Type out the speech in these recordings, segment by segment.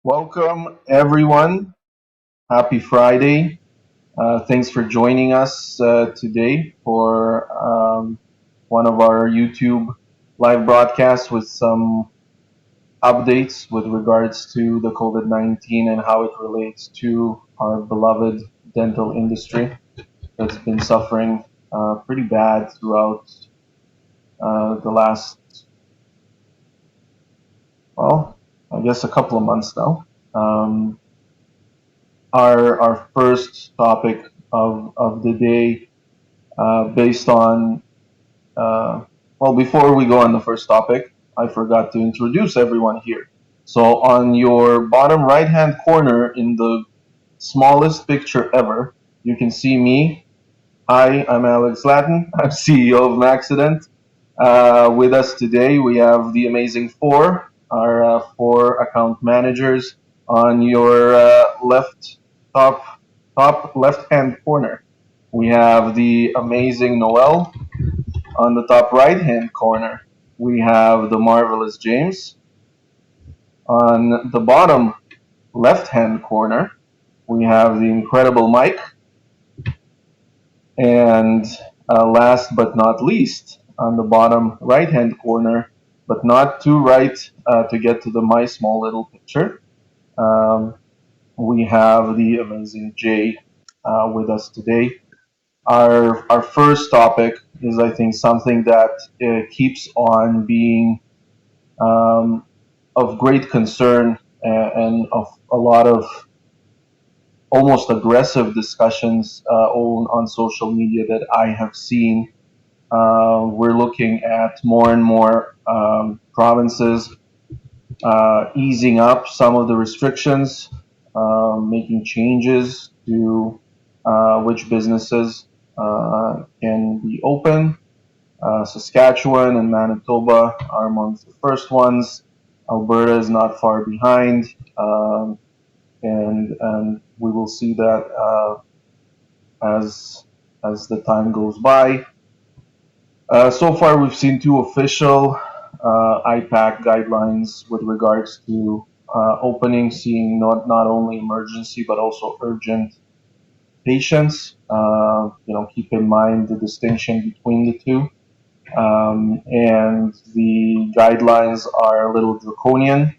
Welcome, everyone. Happy Friday. Thanks for joining us today for one of our YouTube live broadcasts with some updates with regards to the COVID-19 and how it relates to our beloved dental industry that's been suffering pretty bad throughout the last, well, I guess a couple of months now. Um, our first topic of the day based on before we go on the first topic, I forgot to introduce everyone here. So on your bottom right hand corner in the smallest picture ever, you can see me. Hi, I'm Alex Latin. I'm CEO of Maxident. With us today, we have the amazing four, our four account managers. On your top top left hand corner, we have the amazing Noel. On the top right hand corner, we have the marvelous James. On the bottom left hand corner, we have the incredible Mike. And last but not least, on the bottom right hand corner, but not too right to get to the my small little picture, um, we have the amazing Jay with us today. Our first topic is, I think, something that keeps on being um, of great concern and of a lot of almost aggressive discussions on social media that I have seen. We're looking at more and more provinces easing up some of the restrictions, making changes to which businesses can be open. Saskatchewan and Manitoba are amongst the first ones. Alberta is not far behind, and we will see that as the time goes by. So far, we've seen two official IPAC guidelines with regards to opening, seeing not only emergency but also urgent patients. Keep in mind the distinction between the two. And the guidelines are a little draconian,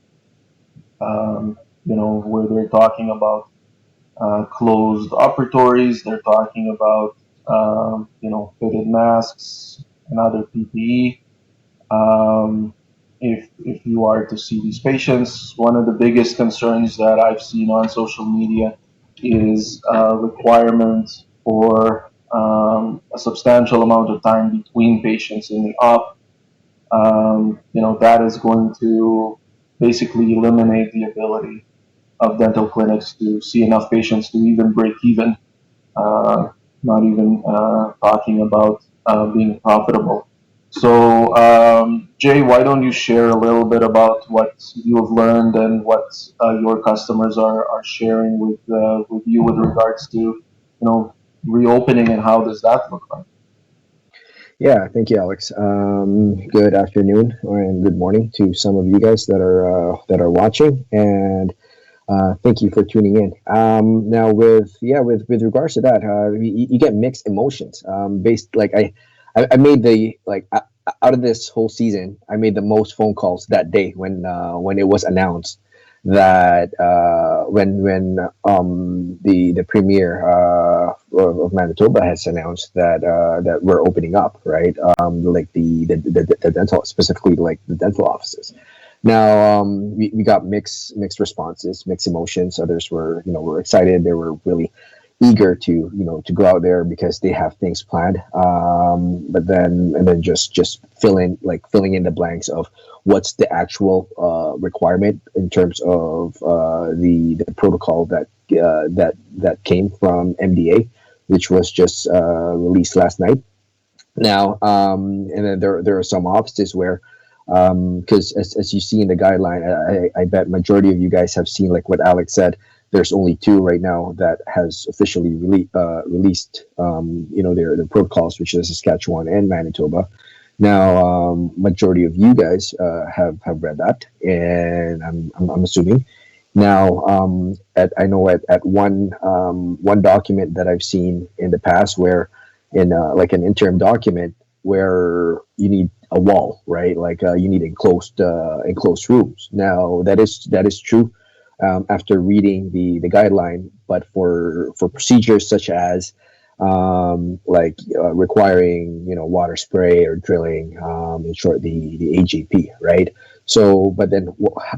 where they're talking about closed operatories, they're talking about, fitted masks and other PPE. If you are to see these patients, one of the biggest concerns that I've seen on social media is requirement for a substantial amount of time between patients in the op. That is going to basically eliminate the ability of dental clinics to see enough patients to even break even, uh, not even talking about being profitable. So, Jay, why don't you share a little bit about what you have learned and what your customers are sharing with you with regards to, reopening, and how does that look like? Yeah, thank you, Alex. Good afternoon and good morning to some of you guys that are watching, and thank you for tuning in. Now, with regards to that, you get mixed emotions. Based like I made out of this whole season, I made the most phone calls that day when it was announced that when the premier of Manitoba has announced that we're opening up, right? Like the dental, specifically like the dental offices. Now, we got mixed responses, mixed emotions. Others were excited. They were really eager to go out there because they have things planned. But then just filling in the blanks of what's the actual requirement in terms of the protocol that came from MDA, which was just released last night. Now, and then there are some offices where, because as you see in the guideline, I bet majority of you guys have seen, like what Alex said. There's only two right now that has officially released, their protocols, which is Saskatchewan and Manitoba. Now, majority of you guys have read that, and I'm assuming, Now, I know at one document that I've seen in the past, where in like an interim document where you need a wall, right? Like you need enclosed rooms. Now that is true after reading the guideline, but for procedures such as like requiring water spray or drilling, in short the AGP, right? So, but then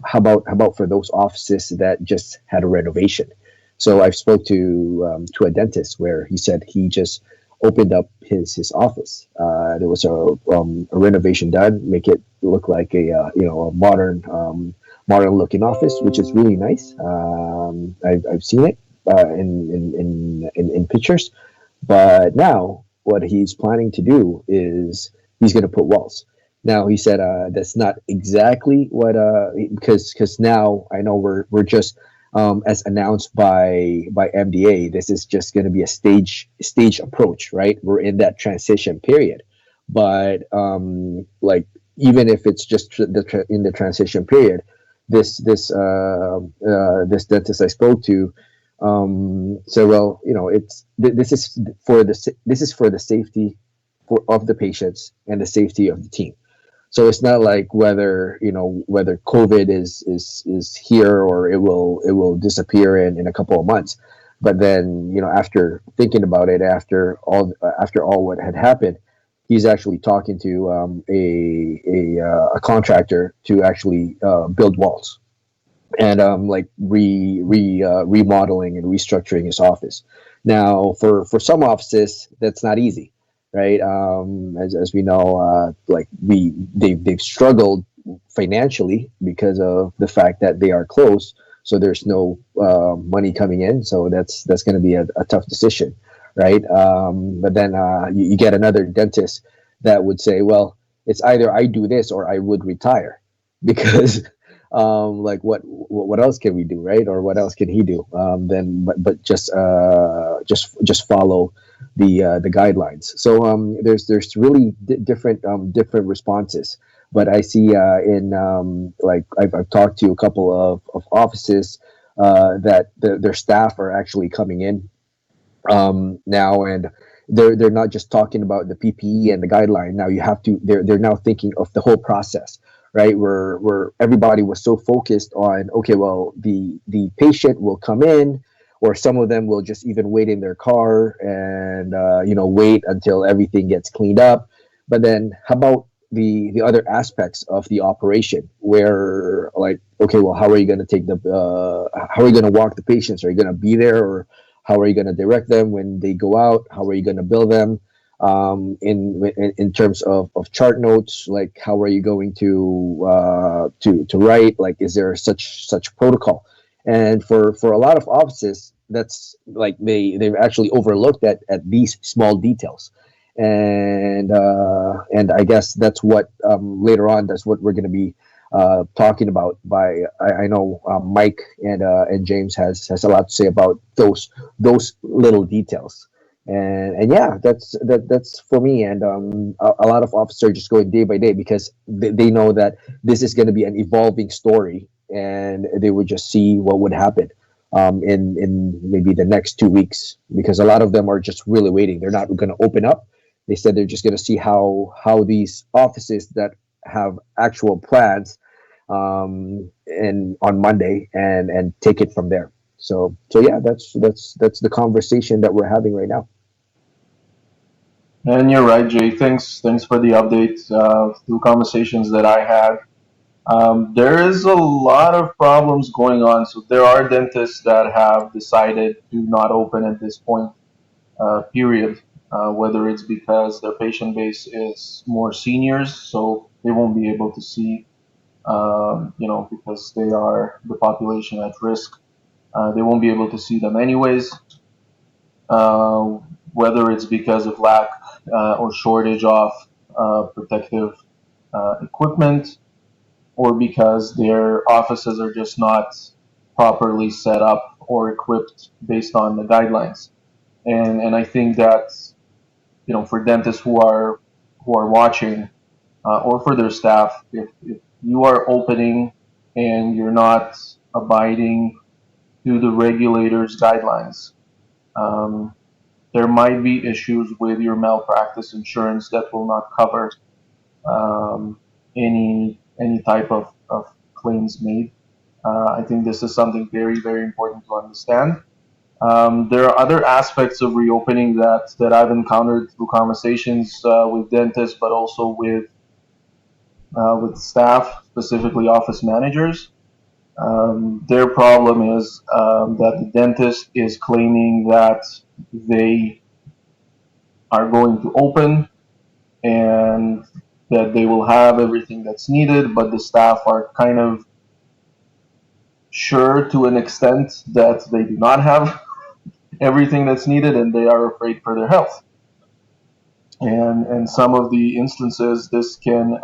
how about for those offices that just had a renovation? So I've spoke to a dentist where he said he just opened up his office. There was a renovation done, make it look like a modern looking office, which is really nice. I've seen it in pictures, but now what he's planning to do is he's going to put walls. Now he said that's not exactly what because now I know we're just as announced by MDA. This is just going to be a stage approach, right? We're in that transition period, but like even if it's just in the transition period, this dentist I spoke to so well, this is for the safety of the patients and the safety of the team. So it's not like whether COVID is here or it will disappear in a couple of months. But then after thinking about it, after all what had happened, he's actually talking to a contractor to actually build walls and like remodeling and restructuring his office. Now, for some offices, that's not easy, right? As we know, like they've struggled financially because of the fact that they are closed, so there's no money coming in. So that's going to be a tough decision, right? But then you get another dentist that would say, well, it's either I do this or I would retire because like what else can we do, right? Or what else can he do then but just follow the guidelines. So there's really different responses, but I see in like I've talked to a couple of offices that their staff are actually coming in now, and they're not just talking about the PPE and the guideline. Now you have to they're now thinking of the whole process, right? Where everybody was so focused on, okay, well, the patient will come in, or some of them will just even wait in their car and wait until everything gets cleaned up. But then how about the other aspects of the operation, where like, okay, well, how are you going to take the how are you going to walk the patients? Are you going to be there, or how are you going to direct them when they go out? How are you going to bill them? In terms of chart notes, like how are you going to write? Like, is there such protocol? And for a lot of offices, that's like they've actually overlooked at these small details. And I guess that's what later on, that's what we're going to be talking about. I know Mike and James has a lot to say about those little details. And yeah, that's for me. And a lot of officers just going day by day because they know that this is going to be an evolving story, and they would just see what would happen in maybe the next 2 weeks, because a lot of them are just really waiting. They're not going to open up. They said they're just going to see how these offices that have actual plans and on Monday, and take it from there. So yeah, that's the conversation that we're having right now. And you're right, Jay. Thanks for the update. Through conversations that I had, there is a lot of problems going on. So there are dentists that have decided to not open at this point, period. Whether it's because their patient base is more seniors, so they won't be able to see, because they are the population at risk. They won't be able to see them anyways. Uh, Whether it's because of lack or shortage of protective equipment, or because their offices are just not properly set up or equipped based on the guidelines. And I think that, for dentists who are watching, or for their staff, if you are opening and you're not abiding to the regulators' guidelines. Um, there might be issues with your malpractice insurance that will not cover um, any type of claims made. I think this is something very, very important to understand. There are other aspects of reopening that I've encountered through conversations with dentists, but also with staff, specifically office managers. Their problem is that the dentist is claiming that they are going to open and that they will have everything that's needed, but the staff are kind of sure to an extent that they do not have everything that's needed and they are afraid for their health. And some of the instances, this can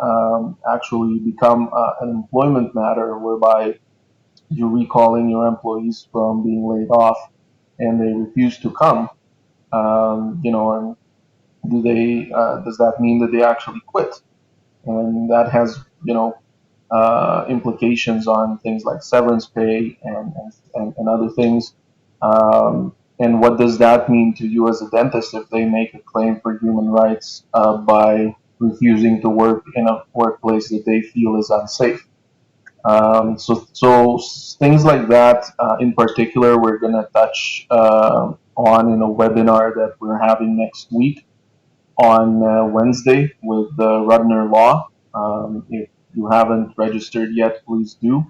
actually become an employment matter whereby you're recalling your employees from being laid off and they refuse to come. And does that mean that they actually quit? And that has implications on things like severance pay and other things. And what does that mean to you as a dentist if they make a claim for human rights by refusing to work in a workplace that they feel is unsafe? So things like that, in particular, we're going to touch on in a webinar that we're having next week on Wednesday with the Rudner Law. If you haven't registered yet, please do.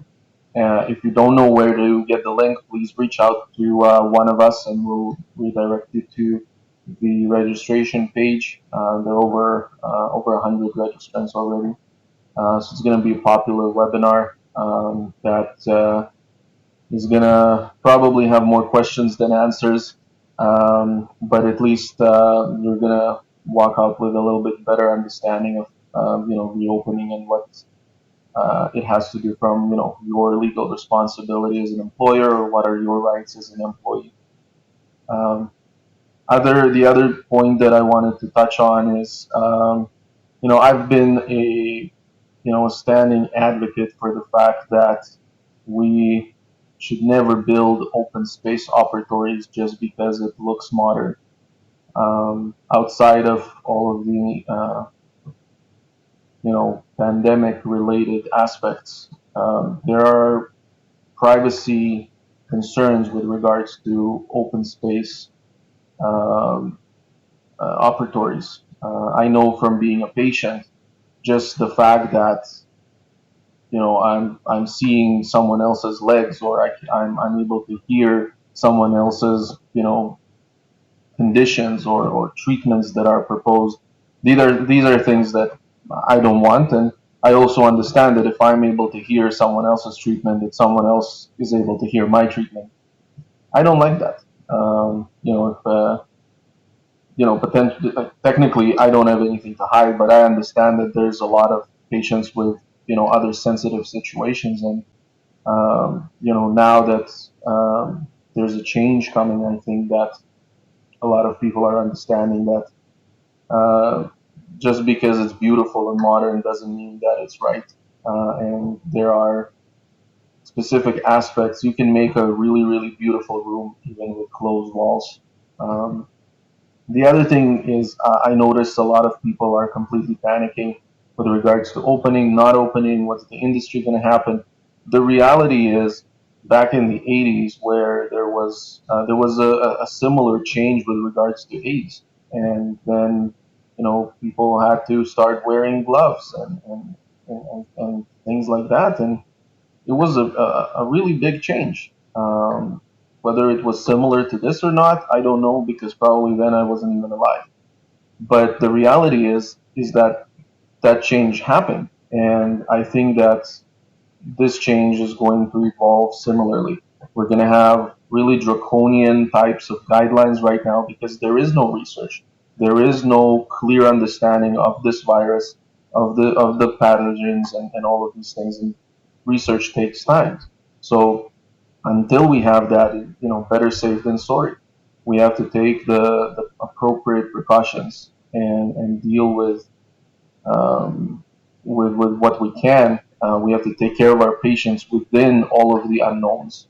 If you don't know where to get the link, please reach out to one of us and we'll redirect you to the registration page. There are over 100 registrants already. So it's going to be a popular webinar that is going to probably have more questions than answers, but at least you're going to walk out with a little bit better understanding of reopening and what it has to do from your legal responsibility as an employer or what are your rights as an employee. Um, the other point that I wanted to touch on is I've been a standing advocate for the fact that we should never build open space operatories just because it looks modern. Outside of all of the pandemic related aspects, there are privacy concerns with regards to open space um, operatories. I know from being a patient, just the fact that I'm seeing someone else's legs, or I'm able to hear someone else's conditions or treatments that are proposed. These are things that I don't want, and I also understand that if I'm able to hear someone else's treatment, that someone else is able to hear my treatment. I don't like that. If potentially, technically, I don't have anything to hide, but I understand that there's a lot of patients with other sensitive situations, and now that there's a change coming, I think that a lot of people are understanding that just because it's beautiful and modern doesn't mean that it's right. And there are specific aspects. You can make a really, really beautiful room even with closed walls. Um, the other thing is, I noticed a lot of people are completely panicking with regards to opening, not opening, what's the industry going to happen. The reality is, back in the 80s, where there was a similar change with regards to AIDS, and then people had to start wearing gloves and things like that, and it was a really big change. Whether it was similar to this or not, I don't know because probably then I wasn't even alive. But the reality is that that change happened, and I think that this change is going to evolve similarly. We're going to have really draconian types of guidelines right now because there is no research. There is no clear understanding of this virus, of the pathogens and all of these things. And research takes time. So until we have that, better safe than sorry. We have to take the appropriate precautions and deal um, with what we can. we have to take care of our patients within all of the unknowns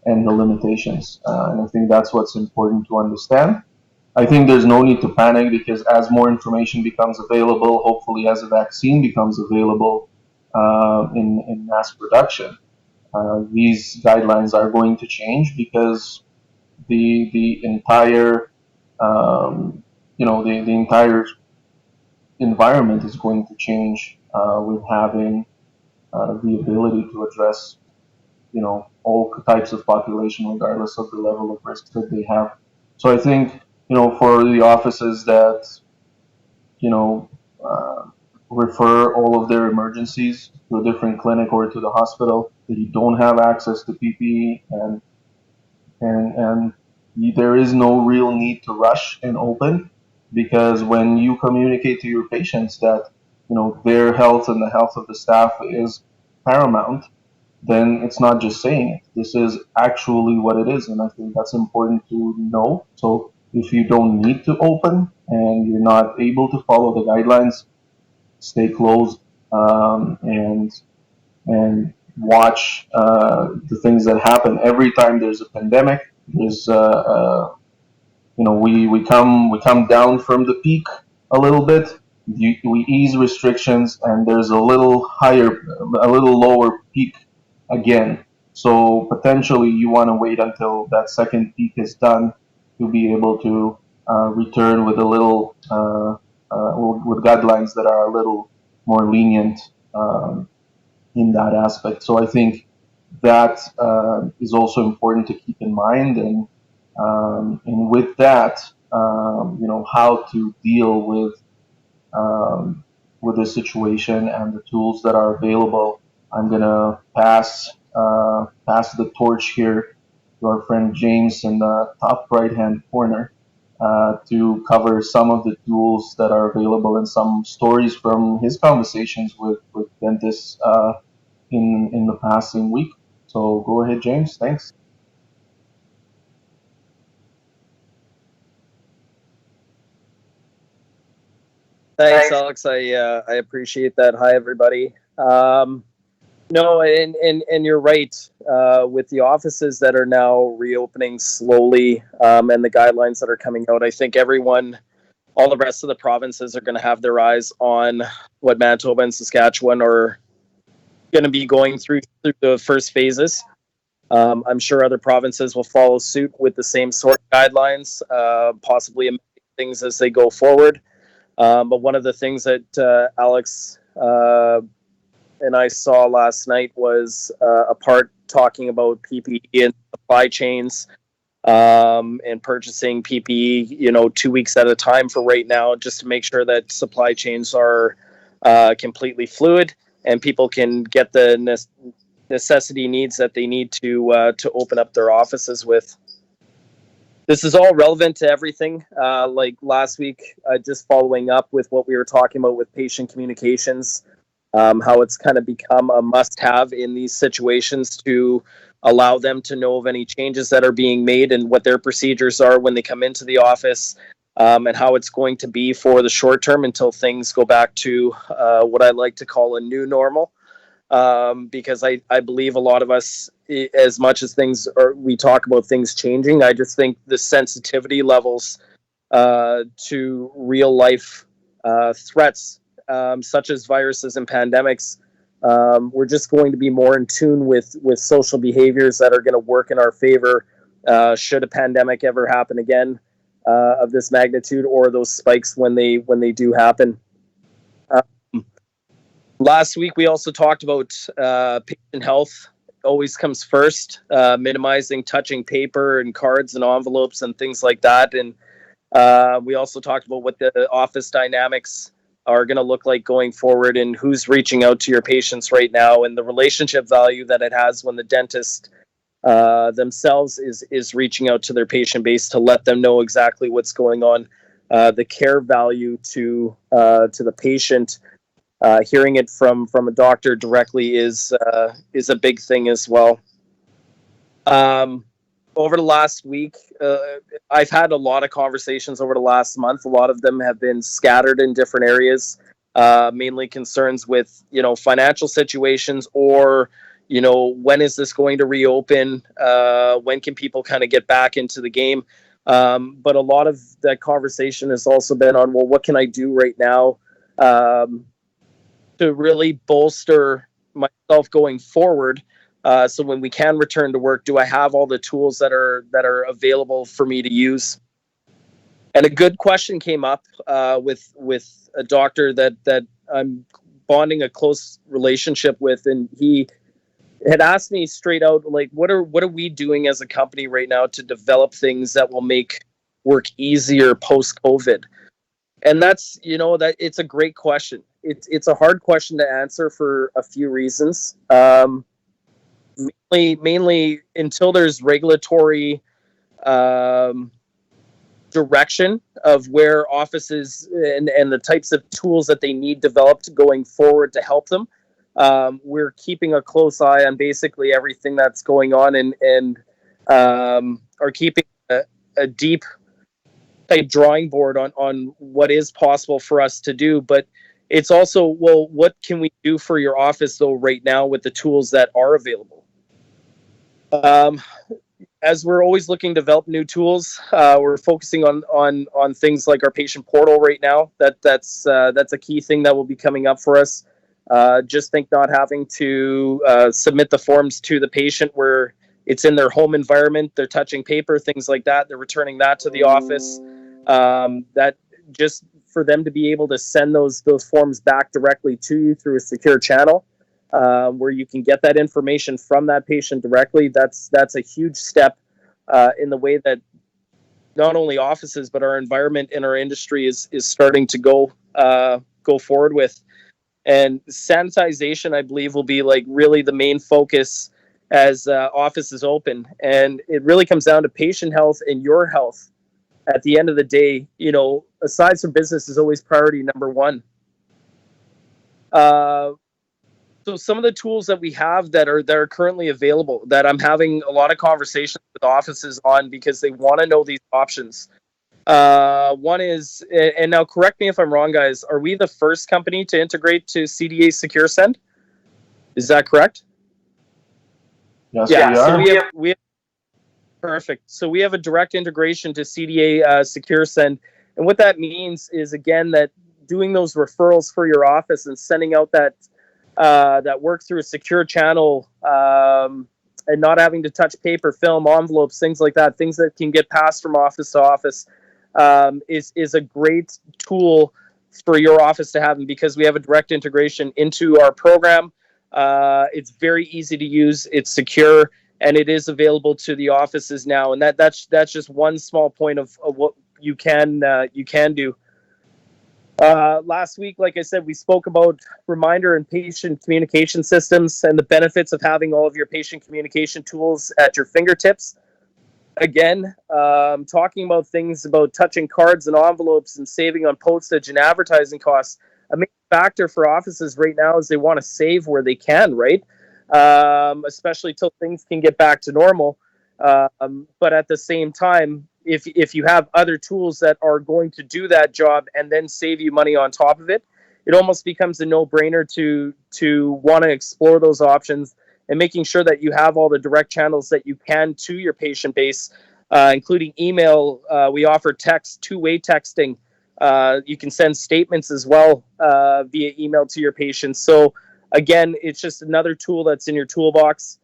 and the limitations. And I think that's what's important to understand. I think there's no need to panic because as more information becomes available, hopefully as a vaccine becomes available in mass production, these guidelines are going to change because the entire the entire environment is going to change with having the ability to address all types of population regardless of the level of risk that they have. So I think for the offices that you know uh, refer all of their emergencies to a different clinic or to the hospital, that you don't have access to PPE, and there is no real need to rush and open, because when you communicate to your patients that their health and the health of the staff is paramount, then it's not just saying it. This is actually what it is, and I think that's important to know. So if you don't need to open and you're not able to follow the guidelines, stay closed, and watch the things that happen every time there's a pandemic. There's we come down from the peak a little bit. We ease restrictions, and there's a little lower peak again. So potentially, you want to wait until that second peak is done to be able to return with a little with guidelines that are a little more lenient in that aspect. So I think that is also important to keep in mind, and with that, how to deal with the situation and the tools that are available. I'm gonna pass the torch here to our friend James in the top right hand corner to cover some of the tools that are available and some stories from his conversations with dentists in the passing week. So go ahead, James. Thanks. Thanks, Alex. I appreciate that. Hi, everybody. No, and you're right. With the offices that are now reopening slowly, and the guidelines that are coming out, I think everyone, all the rest of the provinces, are going to have their eyes on what Manitoba and Saskatchewan are going to be going through the first phases. I'm sure other provinces will follow suit with the same sort of guidelines, possibly amending things as they go forward. But one of the things that Alex and I saw last night was a part talking about PPE and supply chains, and purchasing PPE, 2 weeks at a time for right now, just to make sure that supply chains are completely fluid and people can get the necessity needs that they need to open up their offices with. This is all relevant to everything. Like last week, just following up with what we were talking about with patient communications, how it's kind of become a must-have in these situations to allow them to know of any changes that are being made and what their procedures are when they come into the office, and how it's going to be for the short term until things go back to what I like to call a new normal. Because I believe a lot of us, as much as we talk about things changing, I just think the sensitivity levels to real life threats, such as viruses and pandemics, we're just going to be more in tune with social behaviors that are going to work in our favor should a pandemic ever happen again of this magnitude, or those spikes when they do happen. Last week, we also talked about patient health always comes first, minimizing touching paper and cards and envelopes and things like that. And we also talked about what the office dynamics are going to look like going forward, and who's reaching out to your patients right now, and the relationship value that it has when the dentist themselves is reaching out to their patient base to let them know exactly what's going on. The care value to the patient, hearing it from a doctor directly is a big thing as well. Over the last week, I've had a lot of conversations over the last month. A lot of them have been scattered in different areas. mainly concerns with, financial situations, or, when is this going to reopen? When can people kind of get back into the game? But a lot of that conversation has also been on, well, what can I do right now to really bolster myself going forward? So when we can return to work, do I have all the tools that are available for me to use? And a good question came up with a doctor that I'm bonding a close relationship with, and he had asked me straight out, like, what are we doing as a company right now to develop things that will make work easier post COVID? And that's, that it's a great question. It's a hard question to answer for a few reasons. Mainly until there's regulatory direction of where offices and the types of tools that they need developed going forward to help them. We're keeping a close eye on basically everything that's going on, and are keeping a deep type drawing board on what is possible for us to do. But it's also, well, what can we do for your office though right now with the tools that are available? As we're always looking to develop new tools, we're focusing on things like our patient portal right now. That's a key thing that will be coming up for us. Just think not having to submit the forms to the patient where it's in their home environment, they're touching paper, things like that. They're returning that to the office. That just for them to be able to send those forms back directly to you through a secure channel. Where you can get that information from that patient directly. That's a huge step in the way that not only offices but our environment in our industry is starting to go forward with. And sanitization, I believe, will be like really the main focus as offices open. And it really comes down to patient health and your health. At the end of the day, aside from business is always priority number one. So some of the tools that we have that are currently available, that I'm having a lot of conversations with offices on because they want to know these options. One is, and now correct me if I'm wrong, guys, are we the first company to integrate to CDA Secure Send? Is that correct? Yes, Yeah. we So are. we have perfect. So we have a direct integration to CDA Secure Send, and what that means is, again, that doing those referrals for your office and sending out that work through a secure channel, and not having to touch paper, film, envelopes, things like that, things that can get passed from office to office, is a great tool for your office to have. And because we have a direct integration into our program, it's very easy to use, it's secure, and it is available to the offices now. And that's just one small point of what you can do. Last week, like I said, we spoke about reminder and patient communication systems and the benefits of having all of your patient communication tools at your fingertips. Again, talking about things about touching cards and envelopes and saving on postage and advertising costs. A main factor for offices right now is they want to save where they can, right? Especially till things can get back to normal. But at the same time, if you have other tools that are going to do that job and then save you money on top of it, it almost becomes a no-brainer to want to explore those options and making sure that you have all the direct channels that you can to your patient base, including email. We offer text, two-way texting. You can send statements as well via email to your patients. So again, it's just another tool that's in your toolbox.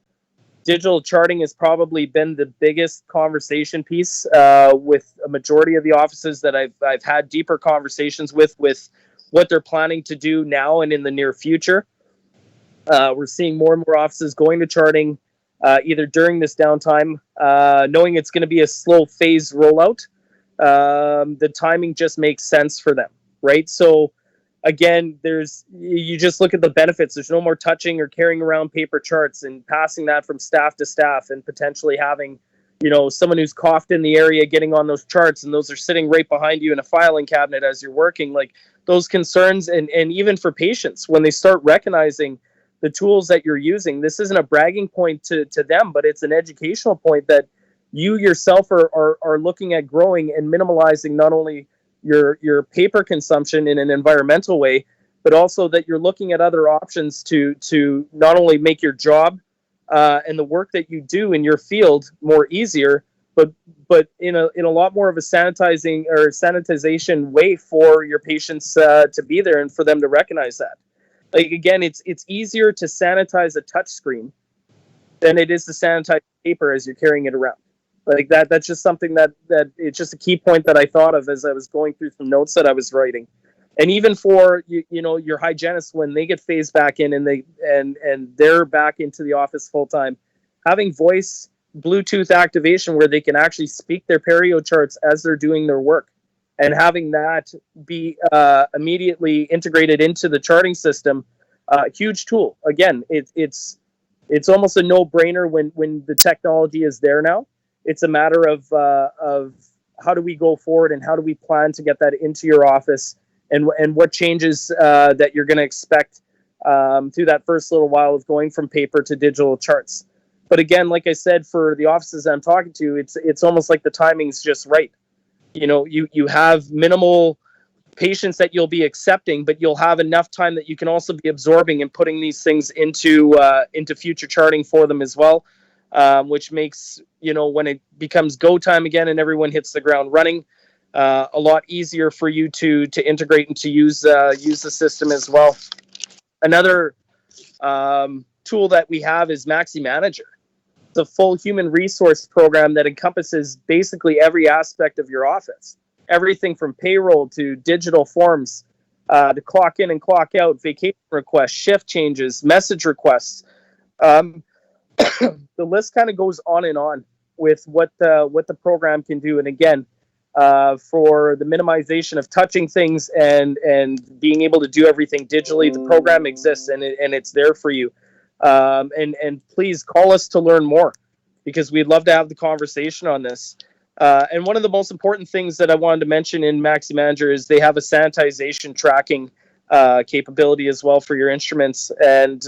Digital charting has probably been the biggest conversation piece with a majority of the offices that I've had deeper conversations with what they're planning to do now and in the near future. We're seeing more and more offices going to charting either during this downtime, knowing it's going to be a slow phase rollout. The timing just makes sense for them, right? So again, you just look at the benefits. There's no more touching or carrying around paper charts and passing that from staff to staff, and potentially having, someone who's coughed in the area getting on those charts, and those are sitting right behind you in a filing cabinet as you're working. Like, those concerns, and even for patients, when they start recognizing the tools that you're using, this isn't a bragging point to them, but it's an educational point that you yourself are looking at growing and minimalizing not only your paper consumption in an environmental way, but also that you're looking at other options to not only make your job and the work that you do in your field more easier, but in a lot more of a sanitization way for your patients to be there and for them to recognize that. Like, again, it's easier to sanitize a touch screen than it is to sanitize paper as you're carrying it around. Like that's just something that it's just a key point that I thought of as I was going through some notes that I was writing. And even for your hygienists, when they get phased back in and they're back into the office full time, having voice Bluetooth activation where they can actually speak their perio charts as they're doing their work, and having that be immediately integrated into the charting system, huge tool. Again, it's almost a no-brainer when the technology is there now. It's a matter of how do we go forward and how do we plan to get that into your office, and what changes that you're going to expect through that first little while of going from paper to digital charts. But again, like I said, for the offices I'm talking to, it's almost like the timing's just right. You have minimal patients that you'll be accepting, but you'll have enough time that you can also be absorbing and putting these things into future charting for them as well, which makes, when it becomes go time again and everyone hits the ground running, a lot easier for you to integrate and to use the system as well. Another tool that we have is Maxi Manager. It's a full human resource program that encompasses basically every aspect of your office. Everything from payroll to digital forms, to clock in and clock out, vacation requests, shift changes, message requests. The list kind of goes on and on with what the program can do. And again, for the minimization of touching things and being able to do everything digitally, the program exists and it's there for you. And please call us to learn more, because we'd love to have the conversation on this. And one of the most important things that I wanted to mention in Maxi Manager is they have a sanitization tracking capability as well for your instruments. And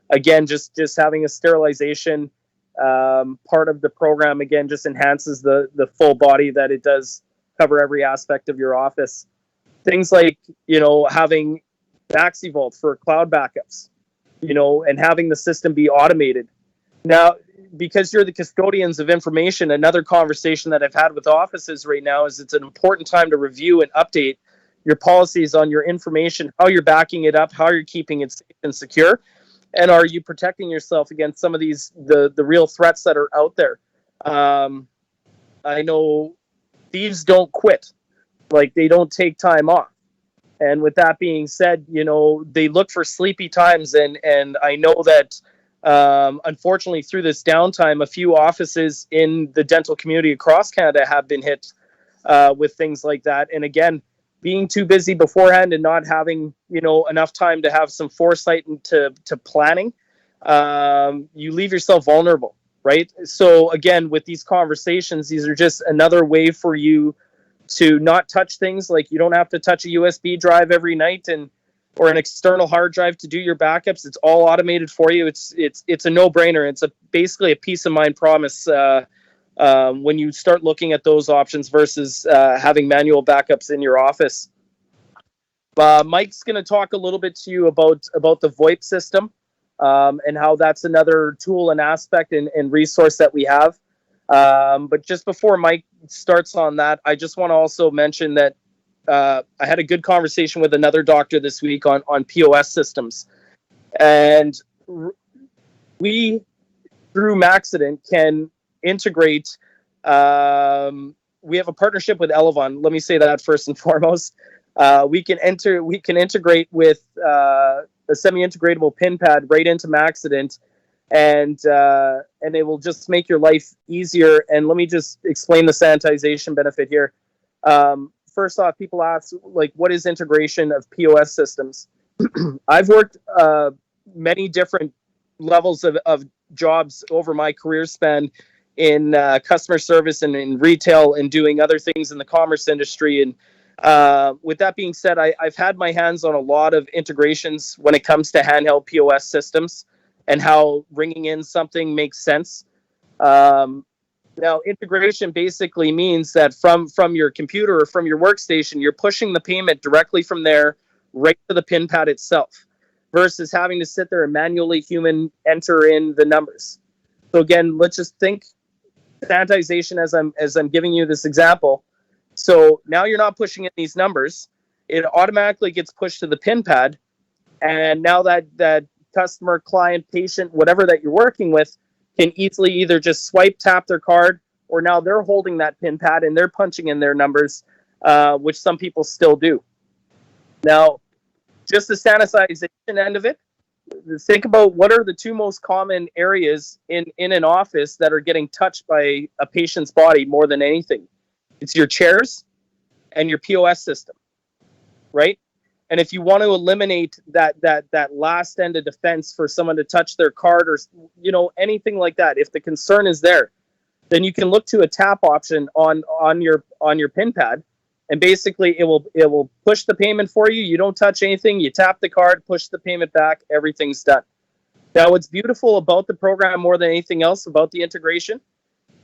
again, just having a sterilization part of the program, again, just enhances the full body that it does cover every aspect of your office. Things like, having MaxiVault for cloud backups, and having the system be automated. Now, because you're the custodians of information, another conversation that I've had with offices right now is it's an important time to review and update your policies on your information, how you're backing it up, how you're keeping it safe and secure, and are you protecting yourself against some of these, the real threats that are out there. I know thieves don't quit. Like, they don't take time off. And with that being said, they look for sleepy times. And I know that, unfortunately, through this downtime, a few offices in the dental community across Canada have been hit with things like that. And again, being too busy beforehand and not having, enough time to have some foresight into planning, you leave yourself vulnerable, right? So again, with these conversations, these are just another way for you to not touch things. Like, you don't have to touch a USB drive every night or an external hard drive to do your backups. It's all automated for you. It's a no-brainer. It's basically a peace of mind promise when you start looking at those options versus having manual backups in your office. Mike's going to talk a little bit to you about the VoIP system and how that's another tool and aspect and resource that we have. But just before Mike starts on that, I just want to also mention that I had a good conversation with another doctor this week on POS systems. And we, through Maxident, can integrate. We have a partnership with Elevon. Let me say that first and foremost. We can integrate with a semi-integratable pin pad right into Maxident, and it will just make your life easier. And let me just explain the sanitization benefit here. First off, people ask, like, what is integration of POS systems? I've worked many different levels of jobs over my career span in customer service and in retail and doing other things in the commerce industry. And with that being said, I've had my hands on a lot of integrations when it comes to handheld POS systems and how ringing in something makes sense. Now, integration basically means that from your computer or from your workstation, you're pushing the payment directly from there right to the pin pad itself, versus having to sit there and manually human enter in the numbers. So again, let's just think sanitization as I'm giving you this example. So now you're not pushing in these numbers. It automatically gets pushed to the pin pad. And now that customer, client, patient, whatever that you're working with can easily either just swipe, tap their card, or now they're holding that pin pad and they're punching in their numbers, which some people still do. Now, just the sanitization end of it, think about what are the two most common areas in an office that are getting touched by a patient's body more than anything. It's your chairs and your POS system, right? And if you want to eliminate that last end of defense for someone to touch their card or anything like that, if the concern is there, then you can look to a tap option on your pin pad, and basically it will push the payment for you. You don't touch anything. You tap the card, push the payment back, everything's done. Now, what's beautiful about the program more than anything else about the integration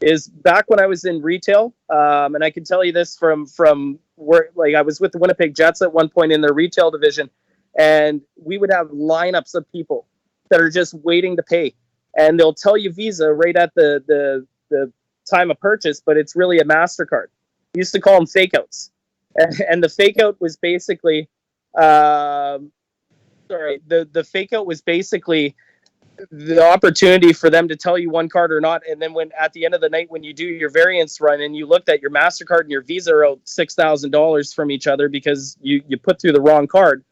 is back when I was in retail, and I can tell you this from where, like, I was with the Winnipeg Jets at one point in their retail division, and we would have lineups of people that are just waiting to pay, and they'll tell you Visa right at the time of purchase, but it's really a MasterCard. We used to call them fake outs, and the fake out was basically the fake out was basically the opportunity for them to tell you one card or not, and then when at the end of the night when you do your variance run and you looked at your MasterCard and your Visa are out $6,000 from each other because you put through the wrong card,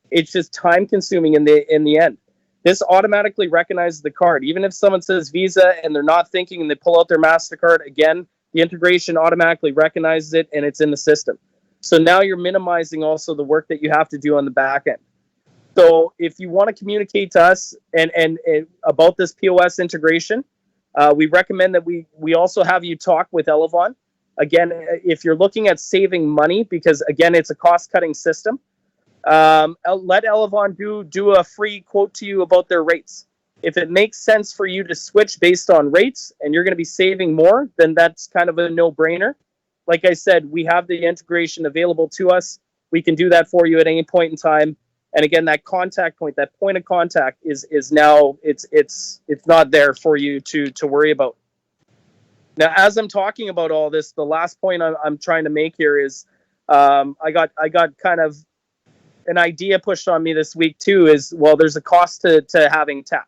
it's just time consuming in the end. This automatically recognizes the card. Even if someone says Visa and they're not thinking and they pull out their MasterCard, again, the integration automatically recognizes it and it's in the system. So now you're minimizing also the work that you have to do on the back end. So if you want to communicate to us and about this POS integration, we recommend that we also have you talk with Elevon. Again, if you're looking at saving money, because again, it's a cost-cutting system, let Elevon do a free quote to you about their rates. If it makes sense for you to switch based on rates and you're going to be saving more, then that's kind of a no-brainer. Like I said, we have the integration available to us. We can do that for you at any point in time. And again, that contact point, that point of contact is now it's not there for you to worry about. Now, as I'm talking about all this, the last point I'm trying to make here is I got kind of an idea pushed on me this week too. Is, well, there's a cost to having TAP.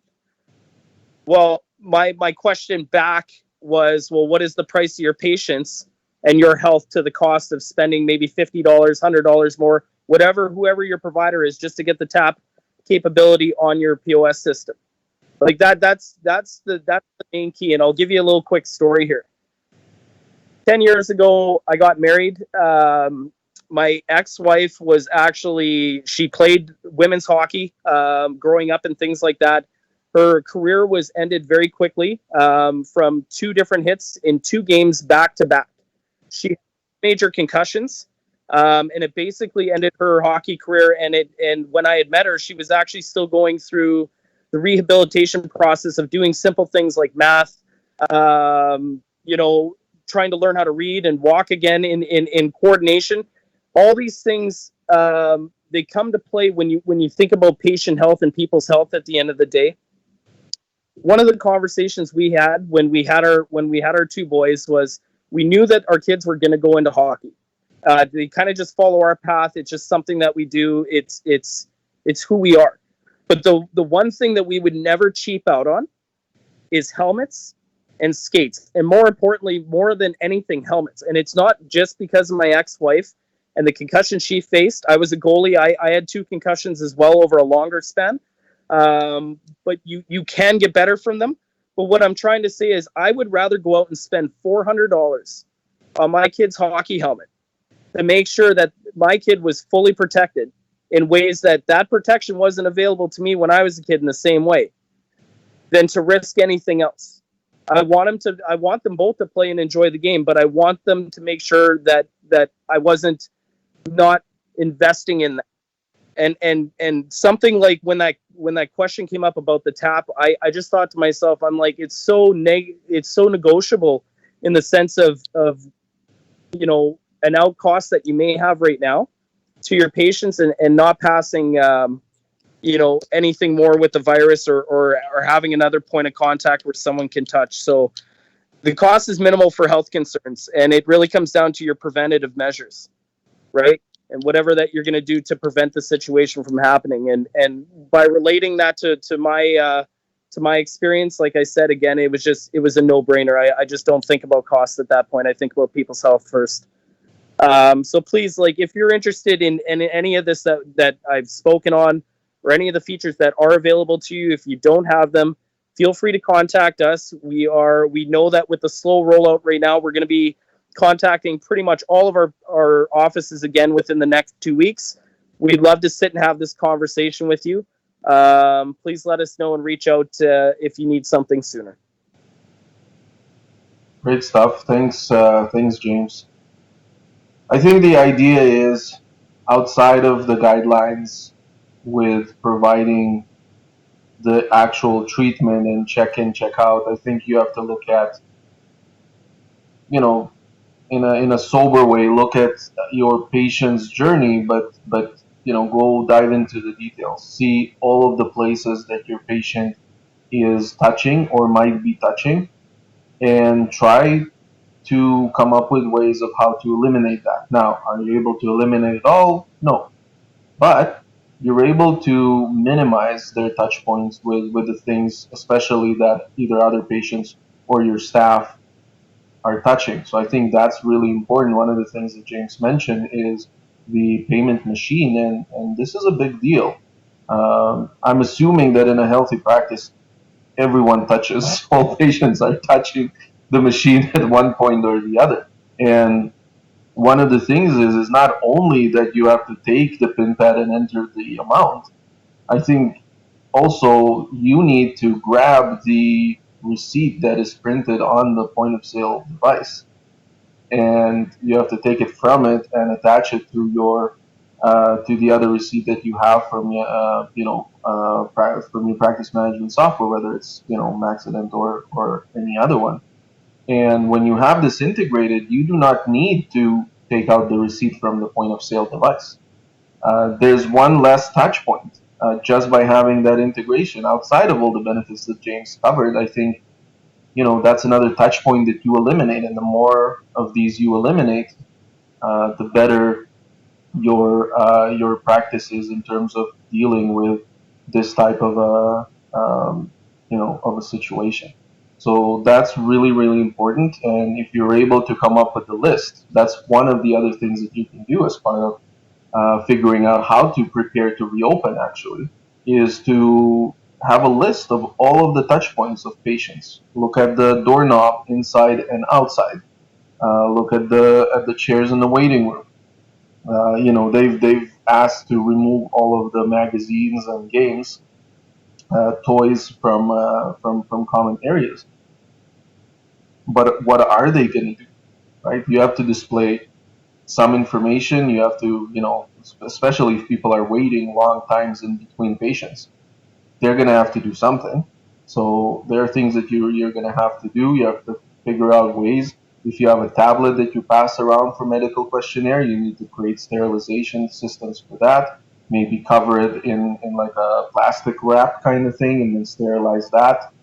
Well, my question back was, well, what is the price of your patients and your health to the cost of spending maybe $50, $100 more, whoever your provider is, just to get the TAP capability on your POS system? Like that's the main key. And I'll give you a little quick story here. 10 years ago, I got married. My ex-wife was she played women's hockey growing up and things like that. Her career was ended very quickly from 2 different hits in 2 games back to back. She had major concussions, and it basically ended her hockey career. And when I had met her, she was actually still going through the rehabilitation process of doing simple things like math, trying to learn how to read and walk again in coordination. All these things, they come to play when you think about patient health and people's health at the end of the day. One of the conversations we had when we had our 2 boys was, we knew that our kids were going to go into hockey. They kind of just follow our path. It's just something that we do. It's who we are. But the one thing that we would never cheap out on is helmets and skates. And more importantly, more than anything, helmets. And it's not just because of my ex-wife and the concussion she faced. I was a goalie. I had 2 concussions as well over a longer span. But you can get better from them. But what I'm trying to say is, I would rather go out and spend $400 on my kid's hockey helmet to make sure that my kid was fully protected in ways that protection wasn't available to me when I was a kid in the same way, than to risk anything else. I want them both to play and enjoy the game, but I want them to make sure that I wasn't not investing in that. And something like when that question came up about the TAP, I just thought to myself, I'm like, it's so negotiable in the sense of an out cost that you may have right now. to your patients, and not passing anything more with the virus, or having another point of contact where someone can touch. So the cost is minimal for health concerns, and it really comes down to your preventative measures, right? And whatever that you're going to do to prevent the situation from happening. And by relating that to my experience, like I said, again, it was a no-brainer. I just don't think about cost at that point. I think about people's health first. So please, like, if you're interested in any of this that I've spoken on, or any of the features that are available to you, if you don't have them, feel free to contact us. We know that with the slow rollout right now, we're going to be contacting pretty much all of our offices again within the next 2 weeks. We'd love to sit and have this conversation with you. Please let us know and reach out if you need something sooner. Great stuff. Thanks, James. I think the idea is, outside of the guidelines, with providing the actual treatment and check in, check out, I think you have to look at, you know, in a sober way, look at your patient's journey, but go dive into the details, see all of the places that your patient is touching or might be touching, and try to come up with ways of how to eliminate that. Now, are you able to eliminate it all? No, but you're able to minimize their touch points with the things, especially that either other patients or your staff are touching. So I think that's really important. One of the things that James mentioned is the payment machine, and this is a big deal. I'm assuming that in a healthy practice, everyone touches, all patients are touching the machine at one point or the other. And one of the things is not only that you have to take the PIN pad and enter the amount. I think also you need to grab the receipt that is printed on the point of sale device, and you have to take it from it and attach it to your to the other receipt that you have from your from your practice management software, whether it's Maxident or any other one. And when you have this integrated, you do not need to take out the receipt from the point of sale device. There's one less touch point just by having that integration. Outside of all the benefits that James covered, I think that's another touch point that you eliminate, and the more of these you eliminate, the better your practice is in terms of dealing with this type of a situation. So that's really, really important. And if you're able to come up with the list, that's one of the other things that you can do as part of figuring out how to prepare to reopen, actually, is to have a list of all of the touch points of patients. Look at the doorknob inside and outside. Look at the chairs in the waiting room. They've asked to remove all of the magazines and games, toys from common areas. But what are they going to do, right? You have to display some information. You have to, especially if people are waiting long times in between patients, they're going to have to do something. So there are things that you're going to have to do. You have to figure out ways. If you have a tablet that you pass around for medical questionnaire, you need to create sterilization systems for that. Maybe cover it in like a plastic wrap kind of thing and then sterilize that.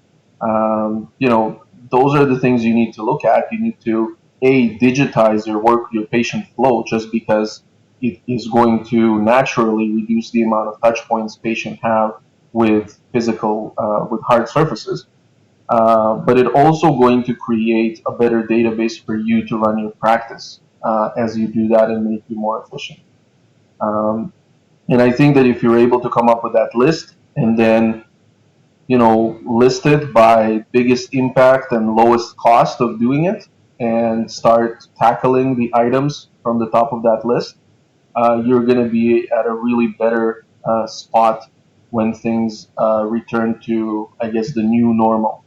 Those are the things you need to look at. You need to digitize your patient flow, just because it is going to naturally reduce the amount of touch points patients have with with hard surfaces. But it also going to create a better database for you to run your practice as you do that and make you more efficient. Um, and I think that if you're able to come up with that list and then listed by biggest impact and lowest cost of doing it, and start tackling the items from the top of that list, you're going to be at a really better spot when things return to, I guess, the new normal.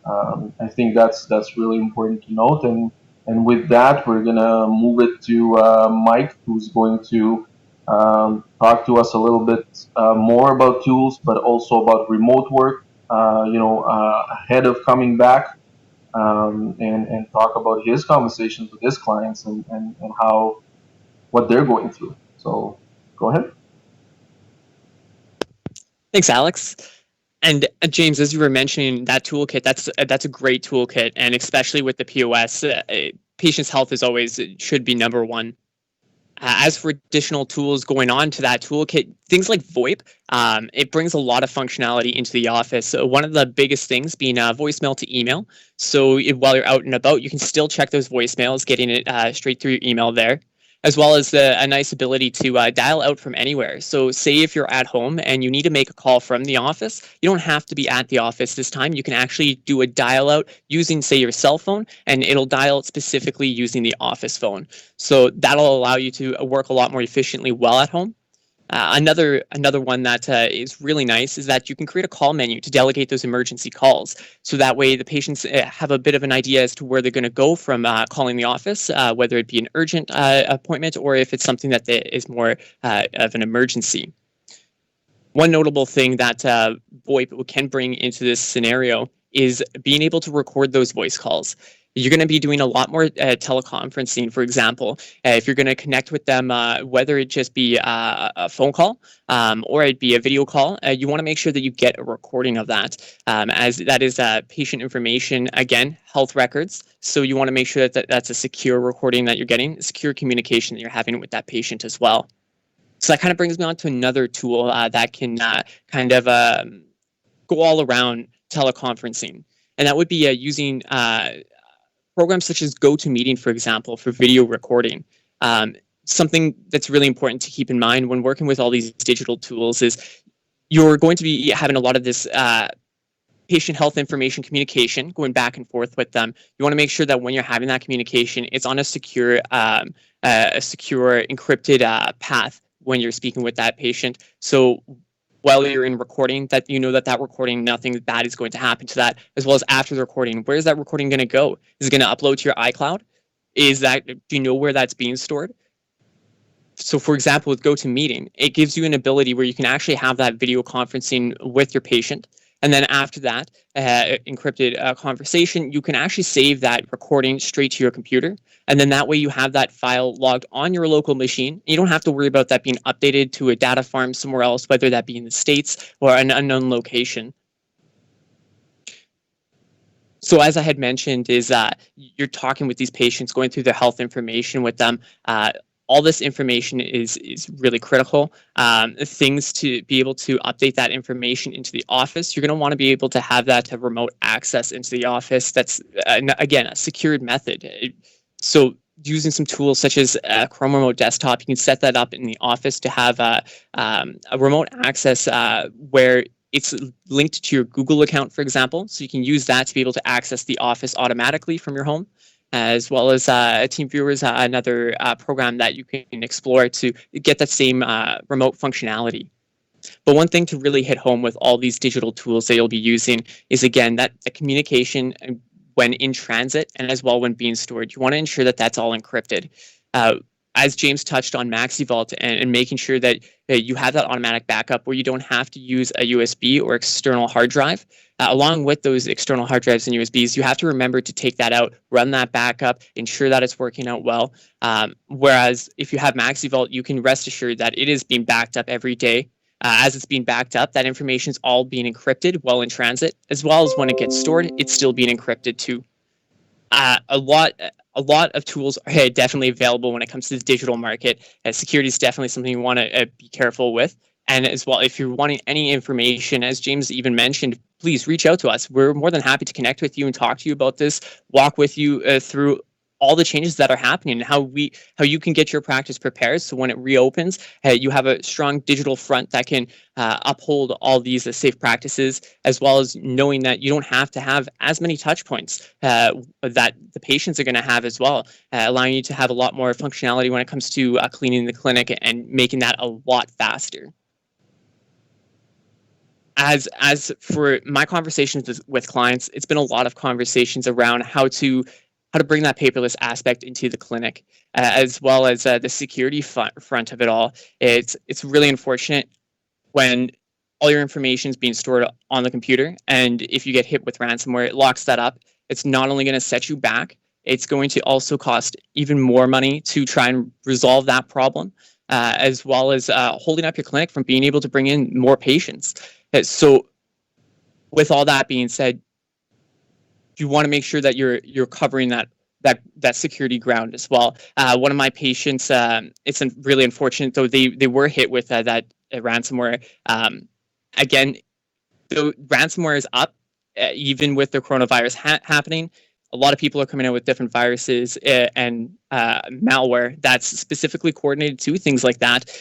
I think that's really important to note. And with that, we're gonna move it to Mike, who's going to talk to us a little bit more about tools, but also about remote work. Ahead of coming back, and talk about his conversations with his clients and how what they're going through. So Go ahead. Thanks, Alex. And James, as you were mentioning, that toolkit, that's a great toolkit, and especially with the POS, patient's health is always should be number one. As for additional tools going on to that toolkit, things like VoIP, it brings a lot of functionality into the office. So one of the biggest things being voicemail to email. So while you're out and about, you can still check those voicemails, getting it straight through your email there, as well as a nice ability to dial out from anywhere. So say if you're at home and you need to make a call from the office, you don't have to be at the office this time. You can actually do a dial out using, say, your cell phone, and it'll dial specifically using the office phone. So that'll allow you to work a lot more efficiently while at home. Another one that is really nice is that you can create a call menu to delegate those emergency calls. So that way the patients have a bit of an idea as to where they're going to go from calling the office, whether it be an urgent appointment or if it's something that is more of an emergency. One notable thing that VoIP can bring into this scenario is being able to record those voice calls. You're going to be doing a lot more teleconferencing, for example. If you're going to connect with them, whether it just be a phone call or it be a video call, you want to make sure that you get a recording of that, as that is patient information, again, health records. So you want to make sure that that's a secure recording that you're getting, secure communication that you're having with that patient as well. So that kind of brings me on to another tool that can kind of go all around teleconferencing. And that would be using programs such as GoToMeeting, for example, for video recording. Something that's really important to keep in mind when working with all these digital tools is you're going to be having a lot of this patient health information communication going back and forth with them. You want to make sure that when you're having that communication, it's on a secure encrypted path when you're speaking with that patient. So while you're in recording, that you know that recording, nothing bad is going to happen to that, as well as after the recording. Where is that recording going to go? Is it going to upload to your iCloud? Do you know where that's being stored? So for example, with GoToMeeting, it gives you an ability where you can actually have that video conferencing with your patient. And then after that encrypted conversation, you can actually save that recording straight to your computer. And then that way you have that file logged on your local machine. You don't have to worry about that being updated to a data farm somewhere else, whether that be in the States or an unknown location. So as I had mentioned, is you're talking with these patients, going through their health information with them. All this information is really critical. Things to be able to update that information into the office, you're going to want to be able to have that remote access into the office. That's, again, a secured method. So using some tools such as Chrome Remote Desktop, you can set that up in the office to have a remote access where it's linked to your Google account, for example. So you can use that to be able to access the office automatically from your home, as well as TeamViewer is another program that you can explore to get that same remote functionality. But one thing to really hit home with all these digital tools that you'll be using is, again, that the communication when in transit and as well when being stored. You want to ensure that that's all encrypted. As James touched on MaxiVault and making sure that you have that automatic backup where you don't have to use a USB or external hard drive. Along with those external hard drives and USBs, you have to remember to take that out, run that backup, ensure that it's working out well. Whereas if you have MaxiVault, you can rest assured that it is being backed up every day. As it's being backed up, that information is all being encrypted while in transit, as well as when it gets stored, it's still being encrypted too. A lot of tools are definitely available when it comes to the digital market. Security is definitely something you want to be careful with. And as well, if you're wanting any information, as James even mentioned, please reach out to us. We're more than happy to connect with you and talk to you about this, walk with you through all the changes that are happening and how you can get your practice prepared so when it reopens, you have a strong digital front that can uphold all these safe practices, as well as knowing that you don't have to have as many touch points that the patients are going to have as well, allowing you to have a lot more functionality when it comes to cleaning the clinic and making that a lot faster. As for my conversations with clients, it's been a lot of conversations around how to bring that paperless aspect into the clinic, as well as the security front of it all. It's really unfortunate when all your information is being stored on the computer, and if you get hit with ransomware, it locks that up. It's not only going to set you back, it's going to also cost even more money to try and resolve that problem. as well as holding up your clinic from being able to bring in more patients. So with all that being said, you want to make sure that you're covering that security ground as well. One of my patients, it's really unfortunate though, they were hit with that ransomware. Again, the ransomware is up, even with the coronavirus happening. A lot of people are coming out with different viruses and malware that's specifically coordinated to things like that.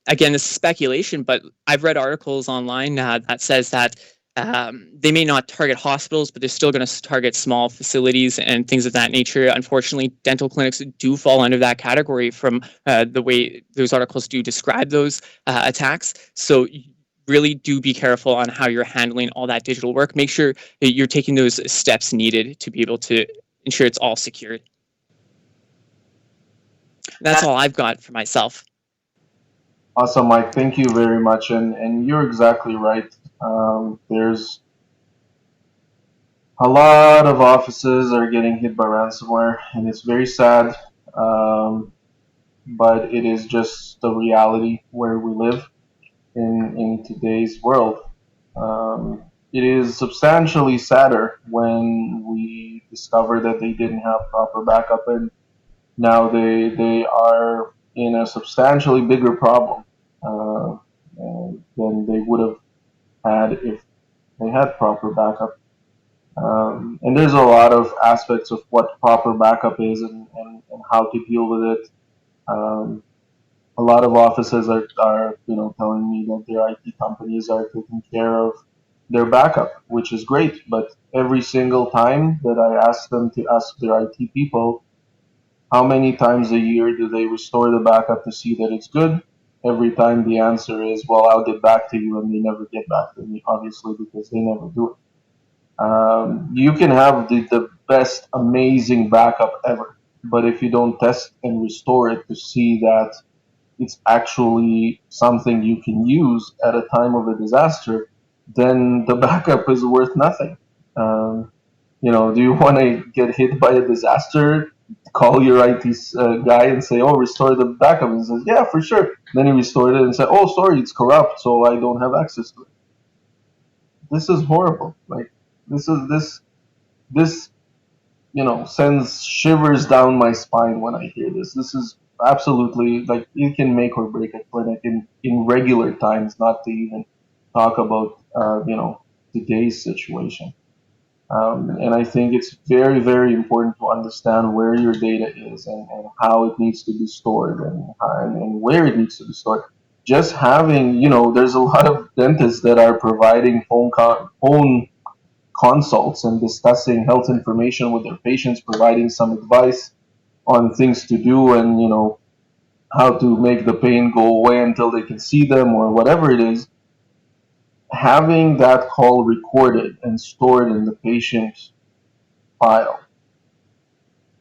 Again, this is speculation, but I've read articles online that says that they may not target hospitals, but they're still going to target small facilities and things of that nature. Unfortunately, dental clinics do fall under that category from the way those articles do describe those attacks. So really do be careful on how you're handling all that digital work. Make sure that you're taking those steps needed to be able to ensure it's all secured. That's all I've got for myself. Awesome, Mike. Thank you very much. And you're exactly right. There's a lot of offices are getting hit by ransomware, and it's very sad. But it is just the reality where we live in today's world. It is substantially sadder when we discover that they didn't have proper backup, and now they are in a substantially bigger problem than they would have had if they had proper backup. And there's a lot of aspects of what proper backup is and how to deal with it. Um, a lot of offices are telling me that their IT companies are taking care of their backup, which is great. But every single time that I ask them to ask their IT people, how many times a year do they restore the backup to see that it's good? Every time the answer is, well, I'll get back to you, and they never get back to me, obviously, because they never do it. You can have the best, amazing backup ever, but if you don't test and restore it to see that it's actually something you can use at a time of a disaster, then the backup is worth nothing. Do you want to get hit by a disaster? Call your IT guy and say, "Oh, restore the backup." And he says, "Yeah, for sure." Then he restored it and said, "Oh, sorry, it's corrupt, so I don't have access to it." This is horrible. Like this sends shivers down my spine when I hear this. This is absolutely, like, it can make or break a clinic in regular times, not to even talk about today's situation. And I think it's very, very important to understand where your data is and how it needs to be stored and where it needs to be stored. Just having, there's a lot of dentists that are providing phone consults and discussing health information with their patients, providing some advice on things to do and, how to make the pain go away until they can see them or whatever it is. Having that call recorded and stored in the patient file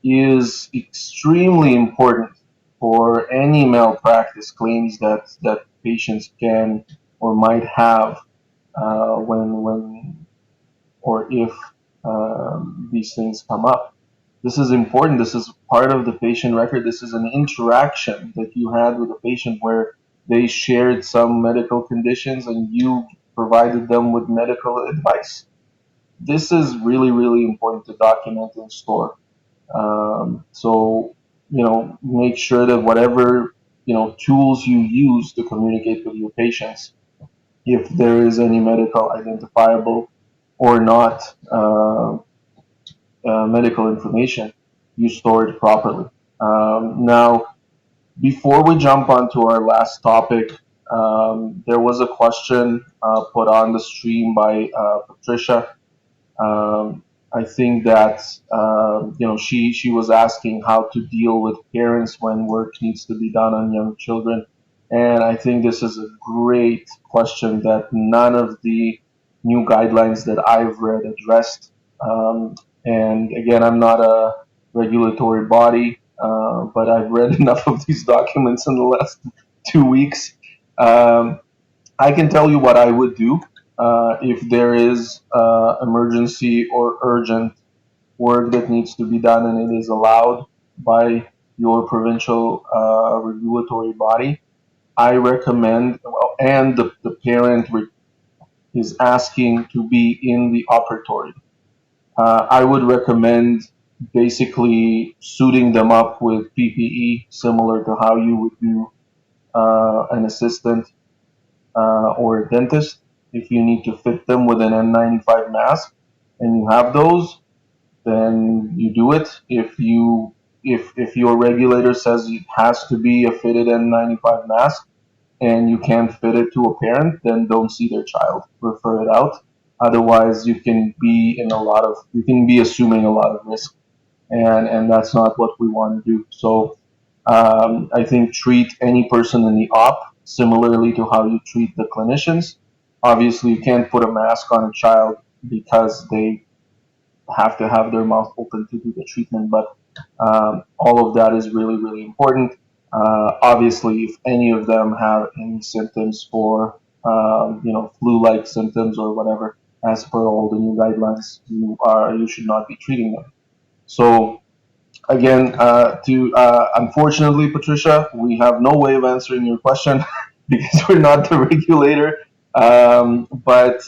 is extremely important for any malpractice claims that patients can or might have when or if these things come up. This is important. This is part of the patient record. This is an interaction that you had with a patient where they shared some medical conditions and you provided them with medical advice. This is really, really important to document and store. So, make sure that whatever, tools you use to communicate with your patients, if there is any medical identifiable or not medical information, you store it properly. Now, before we jump onto our last topic, there was a question put on the stream by Patricia. Um, I think that she was asking how to deal with parents when work needs to be done on young children, and I think this is a great question that none of the new guidelines that I've read addressed. And again, I'm not a regulatory body, but I've read enough of these documents in the last 2 weeks. Um, I can tell you what I would do if there is emergency or urgent work that needs to be done and it is allowed by your provincial regulatory body, I recommend, well, and the parent is asking to be in the operatory. I would recommend basically suiting them up with PPE, similar to how you would do an assistant or a dentist. If you need to fit them with an N95 mask and you have those, then you do it. If your regulator says it has to be a fitted N95 mask and you can't fit it to a parent, then don't see their child. Refer it out. Otherwise, you can be assuming a lot of risk, and that's not what we want to do. So I think treat any person in the op similarly to how you treat the clinicians. Obviously, you can't put a mask on a child because they have to have their mouth open to do the treatment, but all of that is really, really important. Obviously, if any of them have any symptoms for, flu-like symptoms or whatever, as per all the new guidelines, you should not be treating them. So again, to unfortunately, Patricia, we have no way of answering your question because we're not the regulator. But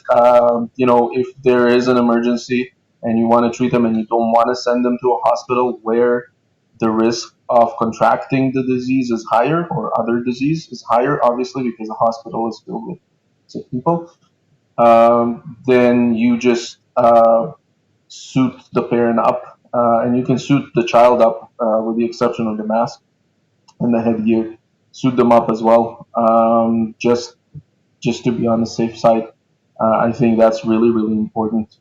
if there is an emergency and you want to treat them and you don't want to send them to a hospital where the risk of contracting the disease is higher or other disease is higher, obviously, because the hospital is filled with sick people, then you just suit the parent up, and you can suit the child up, with the exception of the mask and the headgear. Suit them up as well, just to be on the safe side. I think that's really, really important.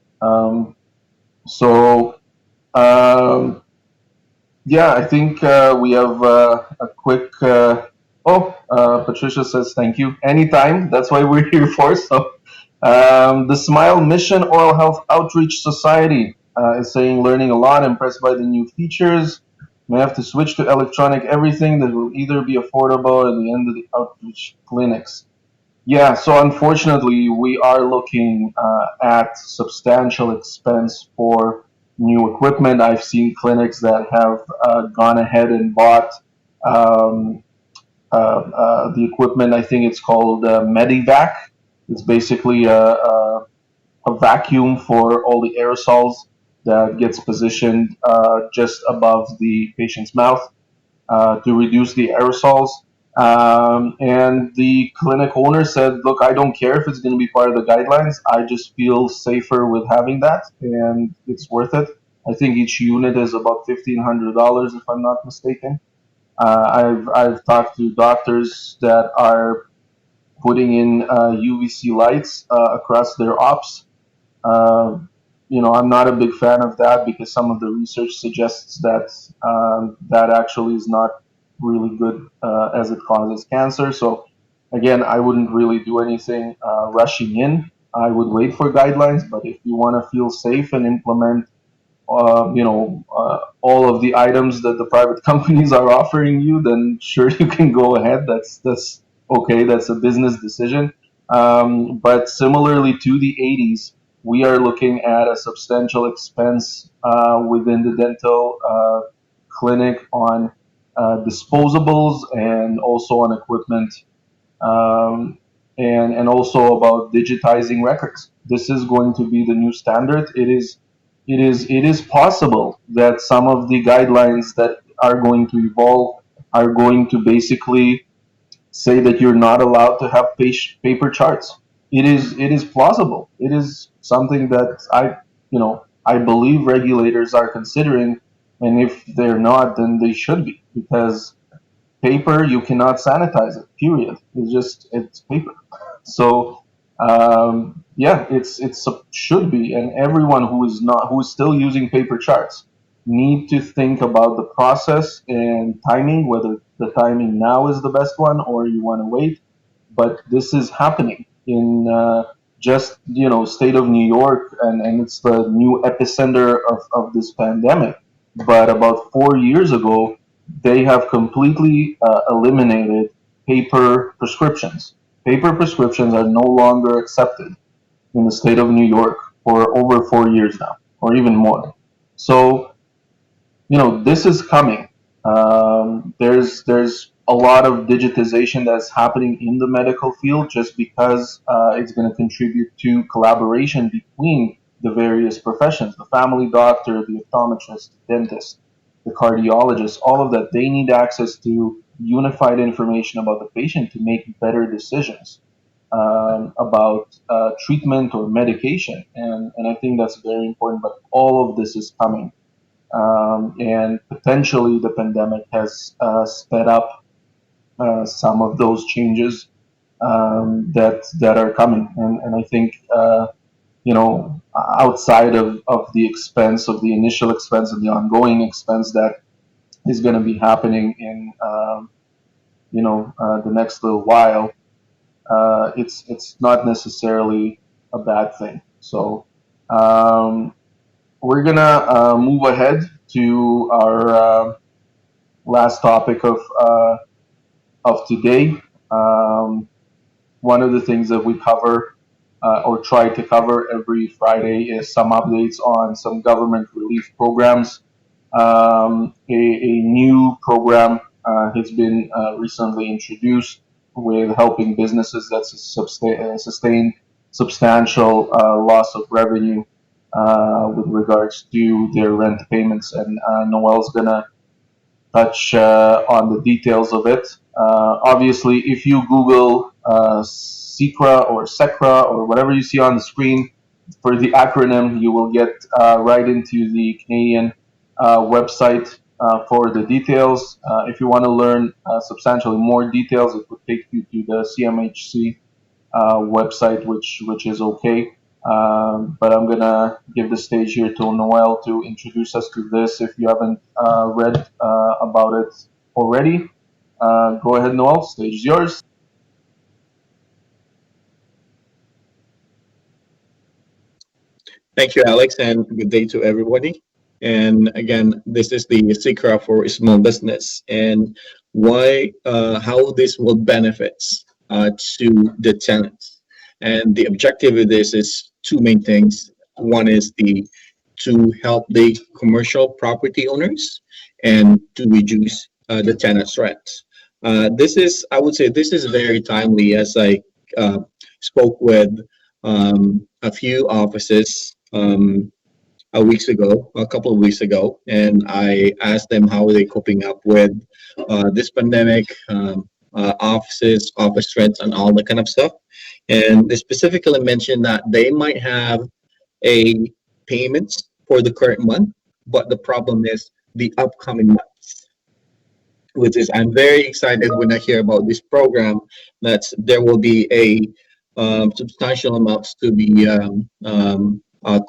So um, yeah, I think we have a quick. Patricia says thank you. Anytime. That's why we're here for. So, the Smile Mission Oral Health Outreach Society is saying learning a lot, impressed by the new features. May have to switch to electronic everything that will either be affordable at the end of the outreach clinics. Yeah, so unfortunately, we are looking at substantial expense for new equipment. I've seen clinics that have gone ahead and bought um, the equipment. I think it's called Medivac. It's basically a vacuum for all the aerosols that gets positioned just above the patient's mouth to reduce the aerosols. And the clinic owner said, "Look, I don't care if it's going to be part of the guidelines. I just feel safer with having that, and it's worth it." I think each unit is about $1,500, if I'm not mistaken. I've talked to doctors that are putting in UVC lights across their ops. uh, I'm not a big fan of that because some of the research suggests that that actually is not really good, as it causes cancer. So, again, I wouldn't really do anything rushing in. I would wait for guidelines, but if you want to feel safe and implement all of the items that the private companies are offering you, then sure you can go ahead. That's okay. That's a business decision. But similarly to the 80s, we are looking at a substantial expense within the dental clinic on disposables and also on equipment, um, and also about digitizing records. This is going to be the new standard. It is possible that some of the guidelines that are going to evolve are going to basically say that you're not allowed to have paper charts. It is plausible. It is something that I believe regulators are considering, and if they're not, then they should be, because paper, you cannot sanitize it. Period. It's paper. So yeah, it's should be, and everyone who is still using paper charts need to think about the process and timing, whether the timing now is the best one or you want to wait. But this is happening in just state of New York, and it's the new epicenter of this pandemic. But about 4 years ago, they have completely eliminated paper prescriptions. Paper prescriptions are no longer accepted in the state of New York for over 4 years now, or even more. So this is coming. There's a lot of digitization that's happening in the medical field just because it's going to contribute to collaboration between the various professions: the family doctor, the optometrist, the dentist, the cardiologist. All of that, they need access to unified information about the patient to make better decisions about treatment or medication, and I think that's very important. But all of this is coming, and potentially the pandemic has sped up some of those changes that are coming. And I think outside of the expense of the initial expense and the ongoing expense that is going to be happening in the next little while, it's not necessarily a bad thing. So we're gonna move ahead to our last topic of today. Um, One of the things that we cover or try to cover every Friday is some updates on some government relief programs. A new program has been recently introduced with helping businesses that sustain substantial loss of revenue with regards to their rent payments. And Noel's gonna touch on the details of it. Obviously, if you Google SECRA or SECRA or whatever you see on the screen for the acronym, you will get right into the Canadian website for the details. If you want to learn substantially more details, it would take you to the CMHC website, which is okay. But I'm gonna give the stage here to Noel to introduce us to this. If you haven't read about it already, go ahead, Noel. Stage is yours. Thank you, Alex, and good day to everybody. And again, this is the secret for small business and how this will benefit to the tenants. And the objective of this is two main things. One is to help the commercial property owners and to reduce the tenants' rent. I would say, this is very timely as I spoke with a few offices a couple of weeks ago, and I asked them how are they coping up with this pandemic, office rents, and all that kind of stuff. And they specifically mentioned that they might have a payments for the current month, but the problem is the upcoming months. Which is, I'm very excited when I hear about this program that there will be a substantial amounts to be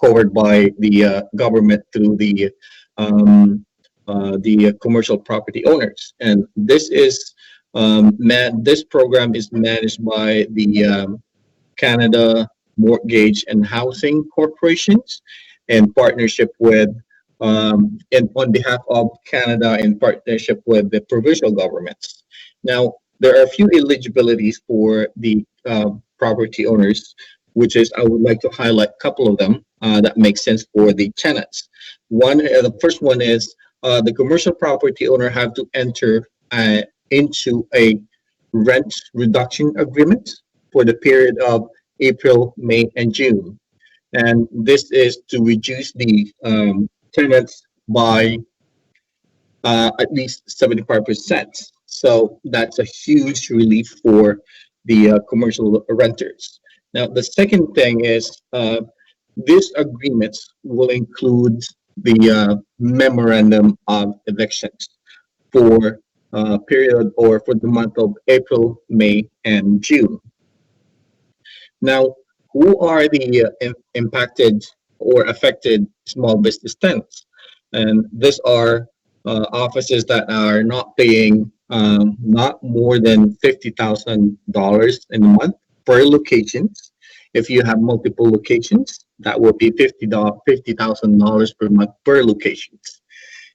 covered by the government through the commercial property owners. And this program is managed by the Canada Mortgage and Housing Corporations in partnership with and on behalf of Canada in partnership with the provincial governments. Now, there are a few eligibilities for the property owners, which is I would like to highlight a couple of them that make sense for the tenants. The first one is the commercial property owner have to enter into a rent reduction agreement for the period of April, May, and June. And this is to reduce the tenants by at least 75%. So that's a huge relief for the commercial renters. Now, the second thing is these agreements will include the memorandum of evictions for period or for the month of April, May, and June. Now, who are the impacted or affected small business tenants? And these are offices that are not paying not more than $50,000 in a month per locations. If you have multiple locations, that will be $50,000 per month per locations.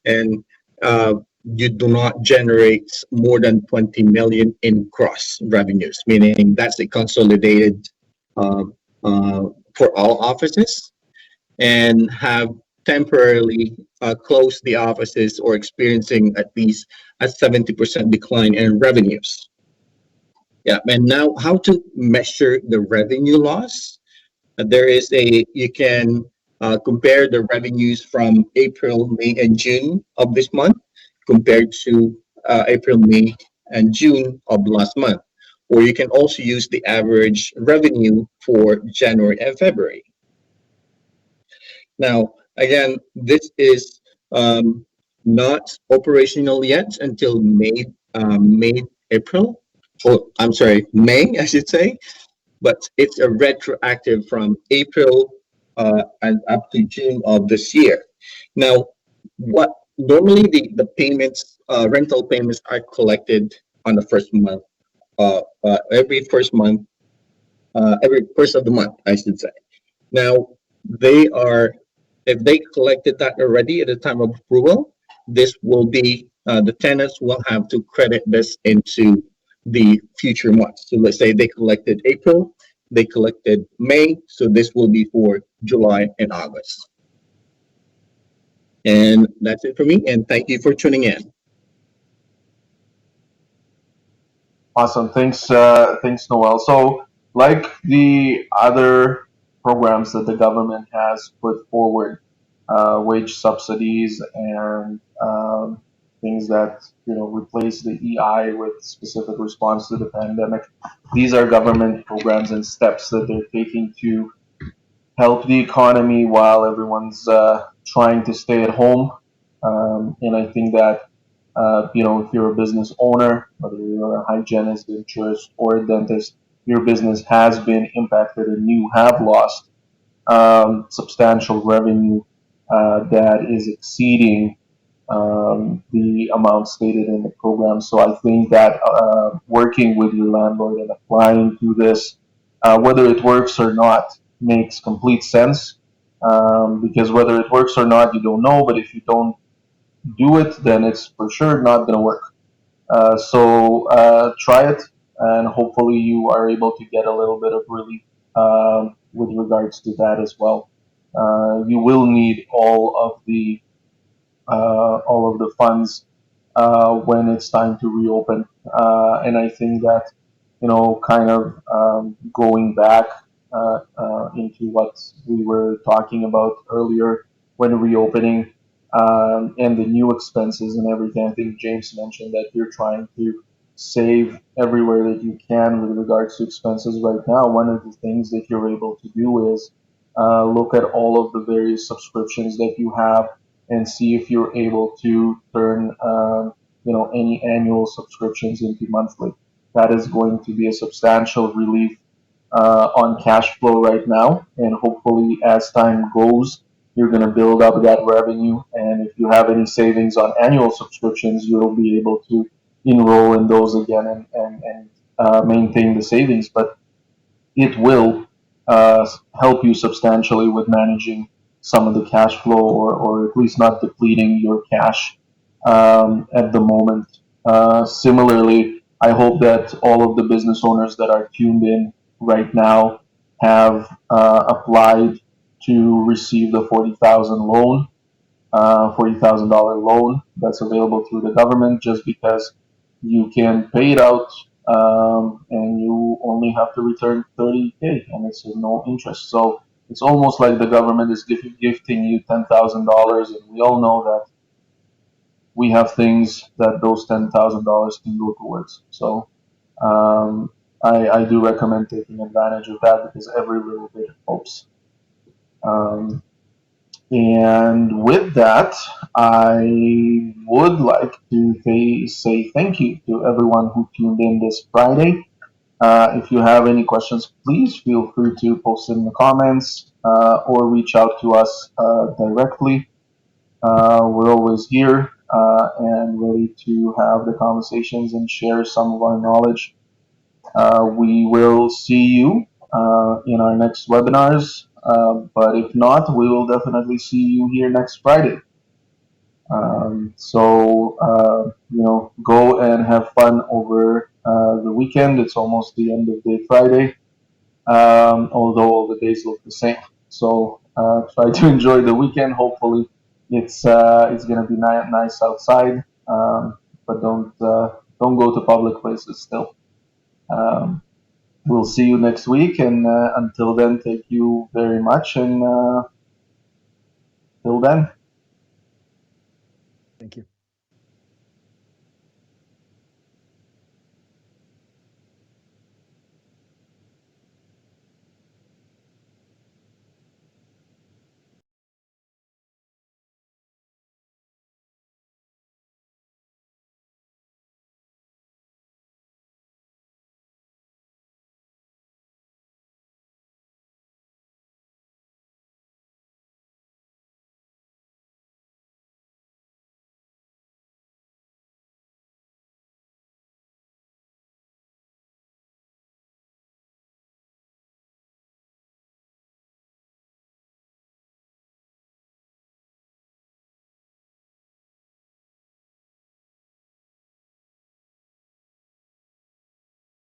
And you do not generate more than 20 million in gross revenues, meaning that's a consolidated for all offices, and have temporarily close the offices or experiencing at least a 70% decline in revenues. Yeah, and now how to measure the revenue loss? There is you can compare the revenues from April, May, and June of this month compared to April, May, and June of last month. Or you can also use the average revenue for January and February. Now, again, this is not operational yet until May, April. Oh, I'm sorry, May, I should say, but it's a retroactive from April and up to June of this year. Now, what normally the payments, rental payments are collected on the first month, every first month, every first of the month, I should say. Now, they are, if they collected that already at the time of approval, this will be, the tenants will have to credit this into the future months. So let's say they collected April, they collected May, so this will be for July and August. And that's it for me, and thank you for tuning in. Awesome. Thanks, Noel. So, like the other programs that the government has put forward, wage subsidies and things that replace the EI with specific response to the pandemic. These are government programs and steps that they're taking to help the economy while everyone's trying to stay at home. And I think that if you're a business owner, whether you're a hygienist, dentist, or a dentist, your business has been impacted and you have lost substantial revenue that is exceeding the amount stated in the program. So I think that working with your landlord and applying to this, whether it works or not, makes complete sense. Because whether it works or not, you don't know. But if you don't do it, then it's for sure not going to work. So try it, and hopefully you are able to get a little bit of relief with regards to that as well. You will need all of the funds when it's time to reopen. And I think that, kind of going back into what we were talking about earlier when reopening and the new expenses and everything. I think James mentioned that you're trying to save everywhere that you can with regards to expenses right now. One of the things that you're able to do is look at all of the various subscriptions that you have and see if you're able to turn any annual subscriptions into monthly. That is going to be a substantial relief on cash flow right now, and hopefully as time goes, you're going to build up that revenue. And if you have any savings on annual subscriptions, you'll be able to enroll in those again and maintain the savings. But it will help you substantially with managing some of the cash flow, or at least not depleting your cash at the moment. Similarly, I hope that all of the business owners that are tuned in right now have applied to receive the 40,000 loan, $40,000 loan that's available through the government, just because you can pay it out and you only have to return 30K and it's no interest. So it's almost like the government is gifting you $10,000, and we all know that we have things that those $10,000 can go towards. So I do recommend taking advantage of that because every little bit helps. Um, and with that, I would like to say thank you to everyone who tuned in this Friday. If you have any questions, please feel free to post in the comments or reach out to us directly. We're always here and ready to have the conversations and share some of our knowledge. We will see you in our next webinars, but if not, we will definitely see you here next Friday. So go and have fun over the weekend. It's almost the end of day Friday, although all the days look the same. So Try to enjoy the weekend. Hopefully, it's gonna be nice outside. But don't go to public places still. Um, we'll see you next week, and until then, thank you very much, and till then.